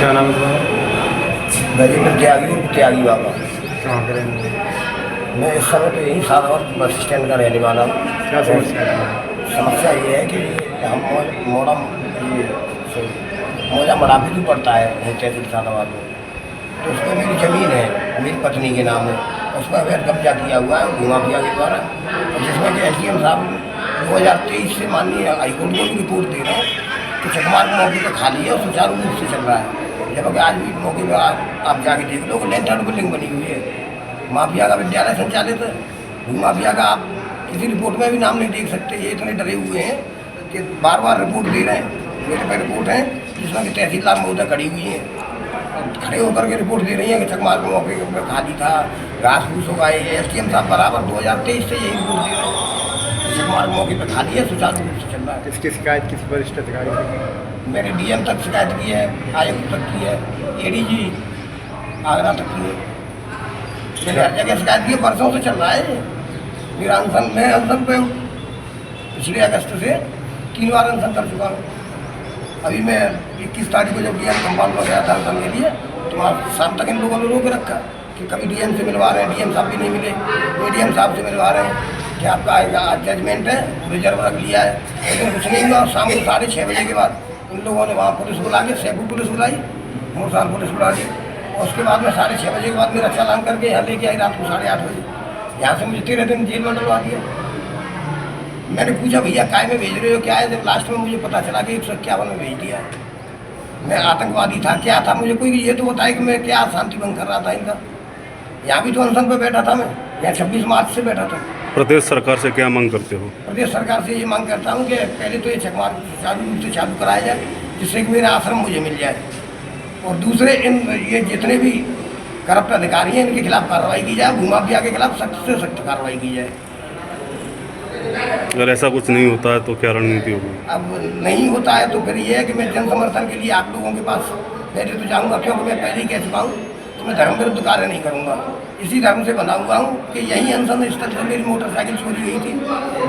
क्या नाम है तुम्हारा? गजेंद्र त्यागी और त्यागी बाबा। कहाँ पे रहेंगे? मैं इस समय तो यही साधारण बस स्टैंड का रहने वाला हूँ। क्या समस्या है तुम्हारी? समस्या ये है कि हम मोड़ा ये मोजा मराठी भी पड़ता है तहसील सादाबाद में, तो उसमें मेरी ज़मीन है, मेरी पत्नी के नाम है। उस पर अवैध कब्जा किया हुआ है भूमा भैया के द्वारा, और जिसमें कि SDM साहब 2023 से माननीय हाईकोर्ट को भी रिपोर्ट दे रहे हैं कि चकमार्ग मौके पर खाली है और सुचारू रूप से चल रहा है। जबकि आज भी मौके पर आप जाके देख लो कि लेंटर बिल्डिंग बनी हुई है, माफिया का विद्यालय संचालित है। भूमाफिया का आप किसी रिपोर्ट में भी नाम नहीं देख सकते। ये इतने डरे हुए हैं कि बार बार रिपोर्ट दे रहे हैं। मेरे पे रिपोर्ट है जिसमें कि तहसीलदार महोदय खड़ी हुई हैं, खड़े होकर के रिपोर्ट दे रही हैं कि चकमार्ग मौके पर खाली था, घास फूस हो गए। SDM साहब बराबर 2023 से यही रिपोर्ट दे रहे हैं, चकमार्ग मौके पर खाली है, सुचारू रूप से चल रहा है। किसकी शिकायत किसी वरिष्ठ अधिकारी से? मैंने DM तक शिकायत की है, आयुक्त तक की है, ADG आगरा तक की है। मैंने हर जगह शिकायत की है, बरसों से चल रहा है मेरा अनशन। मैं अनशन पे पिछले अगस्त से 3 बार अनशन कर चुका हूँ। अभी मैं 21 तारीख को जब DM कंपाउंड में गया था अनशन के लिए, तो वहाँ शाम तक इन लोगों ने रोक रखा कि कभी DM से मिलवा रहे हैं, DM साहब भी नहीं मिले, ADM साहब से मिलवा रहे हैं कि आपका आज जजमेंट है, रिजर्व रख लिया है, लेकिन कुछ नहीं हुआ। शाम को 6:30 बजे के बाद इन लोगों ने वहाँ पुलिस बुला के, सैफू पुलिस बुलाई, मोरसाल पुलिस बुला ली, और उसके बाद में 6:30 बजे के बाद मेरा चालान करके यहाँ लेके आई रात को 8:30 बजे। यहाँ से मुझे 13 दिन जेल में डलवा दिया। मैंने पूछा भैया काय में भेज रहे हो, क्या है? जब लास्ट में मुझे पता चला कि 151 में भेज दिया। मैं आतंकवादी था, क्या था? मुझे कोई ये तो बताए कि मैं क्या शांति भंग कर रहा था इनका। यहाँ भी तो अनशन पर बैठा था मैं, यहाँ 26 मार्च से बैठा था। प्रदेश सरकार से क्या मांग करते हो? प्रदेश सरकार से ये मांग करता हूँ कि पहले तो ये चकमार्ग सुचारू रूप से चालू कराया जाए, जिससे कि मेरा आश्रम मुझे मिल जाए, और दूसरे इन ये जितने भी करप्ट अधिकारी हैं इनके खिलाफ कार्रवाई की जाए, भूमाफिया के खिलाफ सख्त से सख्त कार्रवाई की जाए। अगर ऐसा कुछ नहीं होता है तो क्या रणनीति होगी? अब नहीं होता है तो फिर ये है कि मैं जन समर्थन के लिए आप लोगों के पास पहले तो जाऊँगा, क्योंकि मैं पहले ही कह चुका हूँ कि मैं धर्म विरुद्ध कार्य नहीं करूँगा। इसी धर्म से बना हुआ हूँ कि यही अनशन स्थल से मेरी मोटरसाइकिल चोरी हुई थी।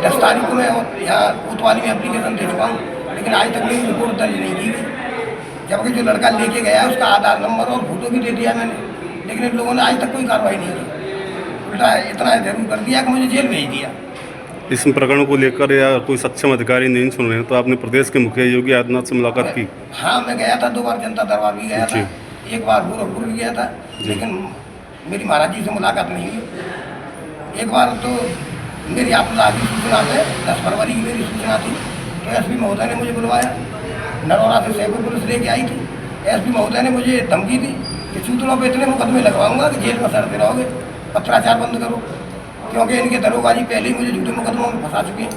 10 तारीख को मैं यहाँ कोतवाली में एप्लीकेशन दे चुका हूँ, लेकिन आज तक मेरी रिपोर्ट दर्ज नहीं की गई। जबकि जो लड़का लेके गया उसका आधार नंबर और फोटो भी दे दिया मैंने, लेकिन इन लोगों ने आज तक कोई कार्रवाई नहीं की। उल्टा इतना जरूर कर दिया कि मुझे जेल भेज दिया। इस प्रकरण को लेकर या कोई सक्षम अधिकारी नहीं सुन रहे हैं तो आपने प्रदेश के मुखिया योगी आदित्यनाथ से मुलाकात की? हाँ, मैं गया था 2 बार, जनता दरबार भी गया था, एक बार गोरखपुर भी गया था, लेकिन मेरी महाराज जी से मुलाकात नहीं हुई। एक बार तो मेरी आपदा की सूचना पे 10 फरवरी की मेरी सूचना थी, तो SP महोदय ने मुझे बुलवाया। नरौरा से सैफू पुलिस लेके आई थी। SP महोदय ने मुझे धमकी दी कि चूतड़ों पे इतने मुकदमे लगवाऊंगा कि जेल में सड़ते रहोगे, पत्राचार बंद करो, क्योंकि इनके दरोगा जी पहले ही मुझे झूठे मुकदमों में फंसा चुके हैं।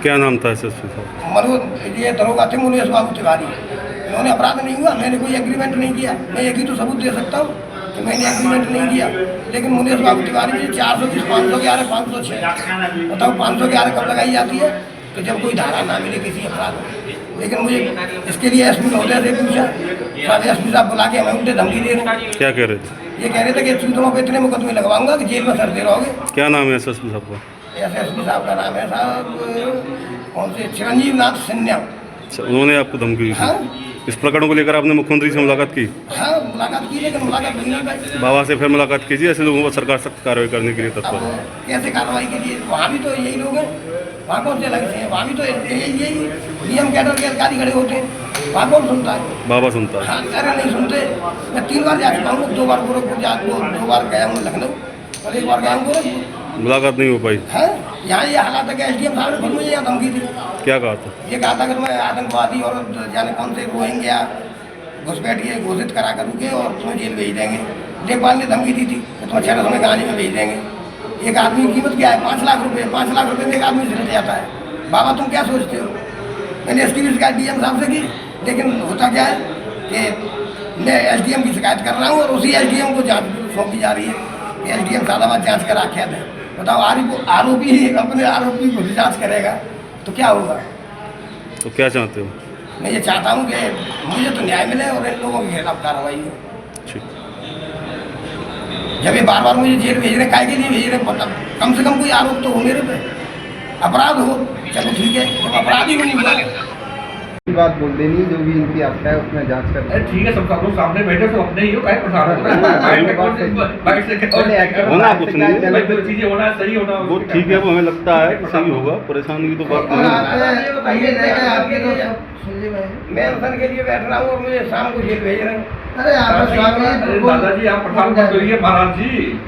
क्या नाम था SSP साहब? मनोज, ये दरोगा थे मुनीश बाबू तिवारी। इन्होंने अपराध नहीं हुआ, मैंने कोई एग्रीमेंट नहीं किया। मैं एक ही तो सबूत दे सकता हूँ कि मैंने एग्रीमेंट नहीं किया, लेकिन मुनीश बाबू तिवारी मुझे 420, 511, 506 बताओ 511 कब लगाई जाती है? तो जब कोई धारा ना मिले किसी अपराध में। लेकिन मुझे इसके लिए SP महोदय से पूछा, सारे SP साहब बुला के हमें उल्टे धमकी दे रहे हैं। क्या कह रहे थे? ये कह रहे थे कि चूतड़ों पे इतने मुकदमे लगवाऊंगा कि जेल में सड़ते रहोगे। क्या नाम है SSP साहब का? SSP साहब का नाम है साहब कौन से, चिरंजीव नाथ सिन्हा। अच्छा, उन्होंने आपको धमकी दी थी? हाँ इस प्रकरण को लेकर आपने मुख्यमंत्री से मुलाकात की? हाँ, मुलाकात की, लेकिन मुलाकात नहीं पाई। बाबा से फिर मुलाकात कीजिए, ऐसे लोगों पर सरकार सख्त कार्रवाई करने के लिए तत्पर है। अब कैसे कार्रवाई के लिए? वहाँ भी तो यही लोग हैं, वहाँ कौन से लगे हैं? वहाँ भी तो यही DM कैडर के अधिकारी खड़े होते हैं, वहाँ कौन सुनता है? बाबा सुनता है? हाँ, अरे नहीं सुनते। मैं 3 बार जा चुका हूँ, 2 बार गोरखपुर जा, 2 बार गया हूँ लखनऊ, और 1 बार गया हूँ गोरखपुर। मुलाकात नहीं हो पाई? है यहाँ ये हालात है कि SDM साहब ने खुद मुझे यहाँ धमकी दी। क्या कहा था? ये कहा था कि मैं आतंकवादी और जाने कौन से रोहिंग्या घुसपैठिए घोषित करा करूँगे और तुम्हें जेल भेज देंगे। लेखपाल ने धमकी दी थी कि तुम्हें 6 में कहानी में भेज देंगे। एक आदमी की कीमत क्या है? 5 लाख रुपये। 5 लाख रुपये में एक आदमी से जाता है। बाबा तुम क्या सोचते हो? मैंने इसकी भी शिकायत DM साहब से की, लेकिन होता क्या है कि मैं SDM की शिकायत कर रहा हूँ और उसी SDM को जाँच सौंपी जा रही है कि SDM सादाबाद जाँच करा क्या है। बताओ, आरोपी अपने आरोपी को जाँच करेगा तो क्या होगा? तो क्या चाहते हो? मैं ये चाहता हूँ कि मुझे तो न्याय मिले और इन लोगों के खिलाफ कार्रवाई हो। ठीक। जब ये बार बार मुझे जेल भेज रहे, काय के लिए भेज रहे? मतलब कम से कम कोई आरोप तो हो मेरे पे, अपराध हो, चलो ठीक है, जब अपराध ही नहीं हुआ बात बोल देनी, जो भी इनकी आपका है उसमें जांच कर। अरे ठीक है, सब लोग सामने बैठे तो अपने ही हो, काहे परेशान हो रहे हैं? बाइट से कौन से- बाइट से क्या- पहले एक्टर होना कुछ नहीं है। भाई जो चीजें होना सही होना वो उसके ठीक है, वो हमें लगता है कि सही होगा, परेशानी की तो बात और नहीं आप- है। ये बताइए, आपके तो मैं अनशन के लिए बैठ रहा हूँ और मुझे शाम को जेल भेज रहे हैं। अरे आप अरे दादाजी आप प्रधानमंत्री महाराज जी